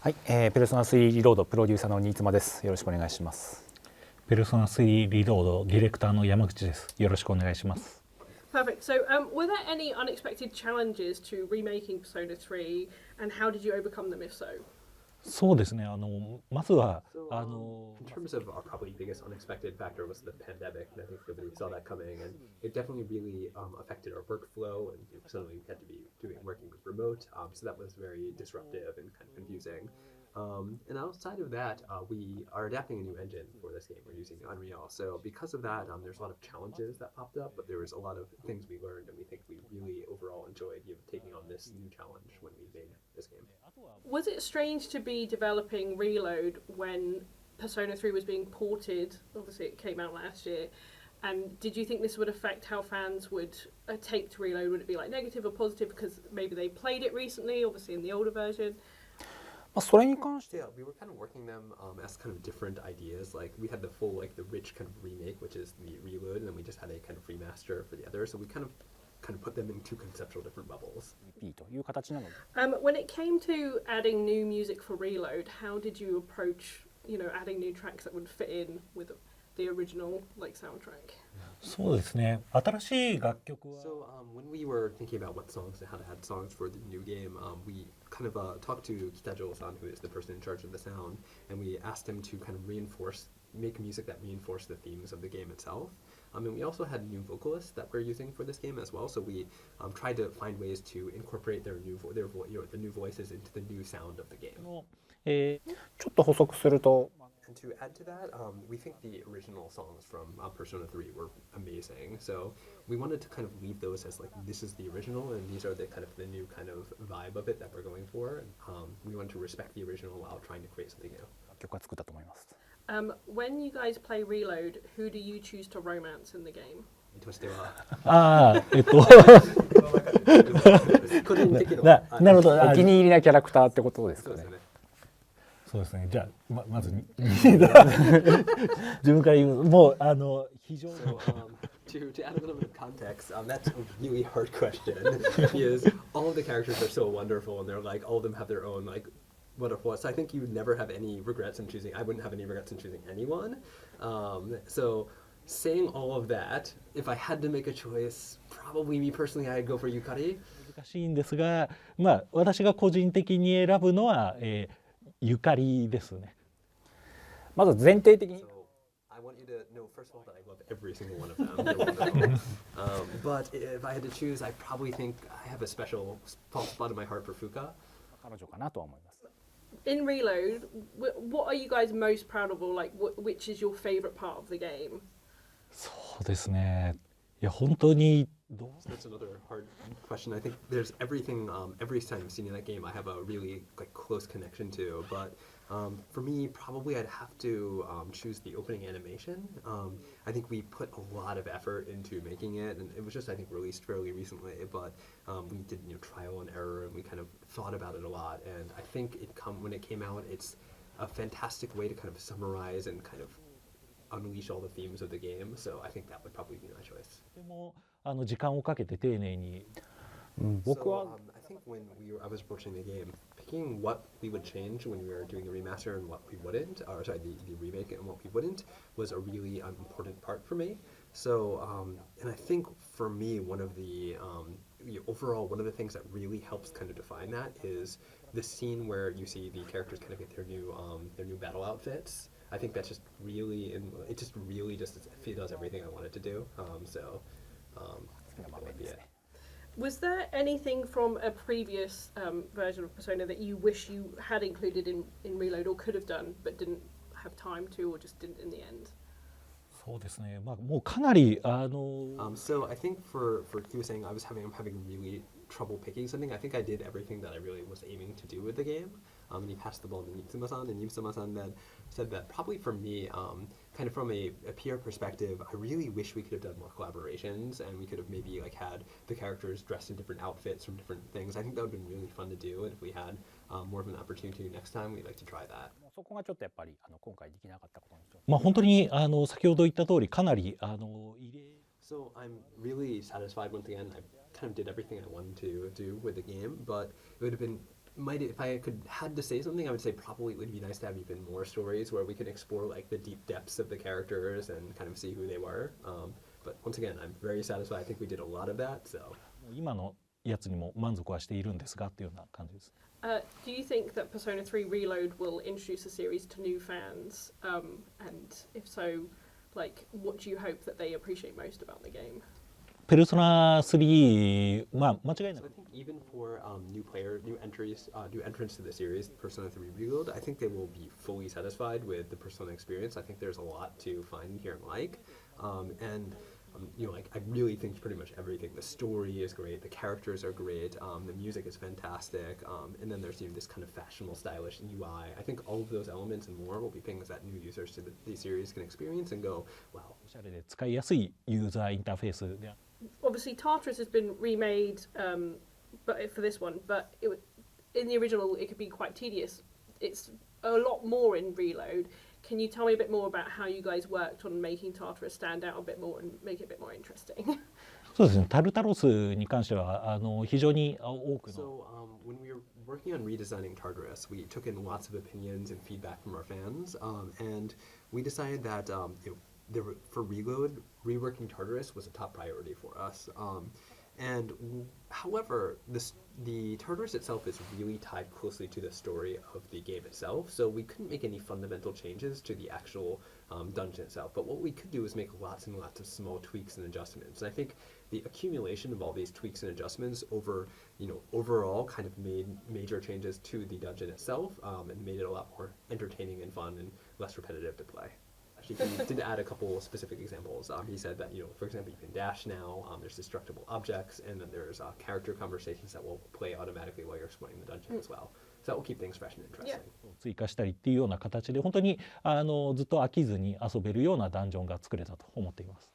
はい、ペルソナ3リロードプロデューサーの新妻です。よろしくお願いします。ペルソナ3リロードディレクターの山口です。よろしくお願いします。Perfect. So, were there any unexpected challenges to remaking Persona 3, and how did you overcome them, if so? そうですね。まずはIn terms of our probably biggest unexpected factor was the pandemic, and I think nobody saw that coming, and it definitely really affected our workflow, and suddenly we had to be working with remote, so that was very disruptive and kind of confusing. And outside of that, we are adapting a new engine for this game. We're using Unreal, so because of that, there's a lot of challenges that popped up, but there was a lot of things we learned, and we think we really overall enjoyed taking on this new challenge when we made this game. Was it strange to be developing Reload when Persona 3 was being ported? Obviously, it came out last year. And did you think this would affect how fans would take to Reload? Would it be like negative or positive because maybe they played it recently, obviously in the older version? それに関して Yeah, we were kind of working them as kind of different ideas. Like we had the full, like the rich kind of remake, which is the Reload, and then we just had a kind of remaster for the other. So we kind of put them in two conceptual different bubbles. という形なので。When it came to adding new music for Reload, how did you approach, adding new tracks that would fit in with the original like soundtrack? そうですね。新しい楽曲は。So when we were thinking about what songs and how to add songs for the new game, we kind of talked to Kitajo-san, who is the person in charge of the sound, and we asked him to kind of make music that reinforced the themes of the game itself. And we also had new vocalists that we're using for this game as well. So we tried to find ways to incorporate the new voices into the new sound of the game. ちょっと補足すると。And to add to that, we think the original songs from Persona 3 were amazing. So we wanted to kind of leave those as like, this is the original and these are the new kind of vibe of it that we're going for. And we wanted to respect the original while trying to create something new. 曲は作ったと思います。When you guys play Reload, who do you choose to romance in the game? としてはなるほど。お気に入りなキャラクターってことですかね。そうですね。じゃあまず自分から言うもう非常に。To add a little bit of context, that's a really hard question because all of the characters are so wonderful and they're like all of them have their own like wonderful. So I think you would never have any regrets in choosing. I wouldn't have any regrets in choosing anyone. So saying all of that, if I had to make a choice, probably me personally, I'd go for Yukari. 難しいんですが、私が個人的に選ぶのは、ゆかりですね。まず前提的に。I want you to know first of all that I love every single one of them. But if I had to choose, I probably think I have a special spot in my heart for Fuka. 彼女かなとは思います。In Reload, what are you guys most proud of, or like which is your favorite part of the game? そうですね。いや本当に。That's another hard question. I think there's everything. Every time I've seen in that game, I have a really close connection to. But for me, probably I'd have to choose the opening animation. I think we put a lot of effort into making it, and it was just I think released fairly recently. But we did trial and error, and we kind of thought about it a lot. And I think when it came out, it's a fantastic way to kind of summarize and kind of unleash all the themes of the game. So I think that would probably be my choice. でも時間をかけて丁寧に。僕は。I think when I was approaching the game, picking what we would change when we were doing the remaster and what we wouldn't, or sorry, the remake and what we wouldn't, was a really important part for me. So, and I think for me, one of the things that really helps kind of define that is the scene where you see the characters kind of get their new battle outfits. I think that's just really, it just does everything I wanted to do. That would be it. Was there anything from a previous version of Persona that you wish you had included in Reload or could have done but didn't have time to or just didn't in the end? そうですね。もうかなりSo I think for he was saying I'm having really trouble picking something. I think I did everything that I really was aiming to do with the game. And he passed the ball to Niitsuma-san, and Niitsuma-san then said that probably for me, kind of from a PR perspective, I really wish we could have done more collaborations, and we could have maybe had the characters dressed in different outfits from different things. I think that would have been really fun to do, and if we had more of an opportunity next time, we'd like to try that. そこがちょっとやっぱり今回できなかったことに。本当に先ほど言った通りかなり異例。So I'm really satisfied once again. I kind of did everything I wanted to do with the game, but it would have been if I had to say something, I would say probably it would be nice to have even more stories where we can explore like the deep depths of the characters and kind of see who they were. But once again, I'm very satisfied. I think we did a lot of that. So 今のやつにも満足はしているんですがっていうような感じです。Do you think that Persona 3 Reload will introduce the series to new fans? And if so, like, what do you hope that they appreciate most about the game? ペルソナ3、まあ間違いな So く I think even for new entrants to the series, Persona 3 Reload, I think they will be fully satisfied with the Persona experience. I think there's a lot to find here and like, like I really think pretty much everything. The story is great, the characters are great, the music is fantastic, and then there's this kind of fashionable, stylish UI. I think all of those elements and more will be things that new users to the series can experience and go, wow. おしゃれで使いやすいユーザーインターフェースで。Obviously, Taris has been remade, but for this one, but in the original, it could be quite tedious. It's a lot more in Reload. Can you tell me a bit more about how you guys worked on making Taris stand out a bit more and make it a bit more interesting? そうですね。タルタロスに関しては非常に多くの。So when we were working on redesigning Tartarus, we took in lots of opinions and feedback from our fans, and we decided that for Reload, reworking Tartarus was a top priority for us. However, the Tartarus itself is really tied closely to the story of the game itself, so we couldn't make any fundamental changes to the actual dungeon itself. But what we could do is make lots and lots of small tweaks and adjustments. And I think the accumulation of all these tweaks and adjustments overall kind of made major changes to the dungeon itself, and made it a lot more entertaining and fun and less repetitive to play. He did add a couple of specific examples. He said that, for example, you can dash now, there's destructible objects, and then there's character conversations that will play automatically while you're exploring the dungeon as well. So that will keep things fresh and interesting. 追加したりっていうような形で本当にずっと飽きずに遊べるようなダンジョンが作れたと思っています。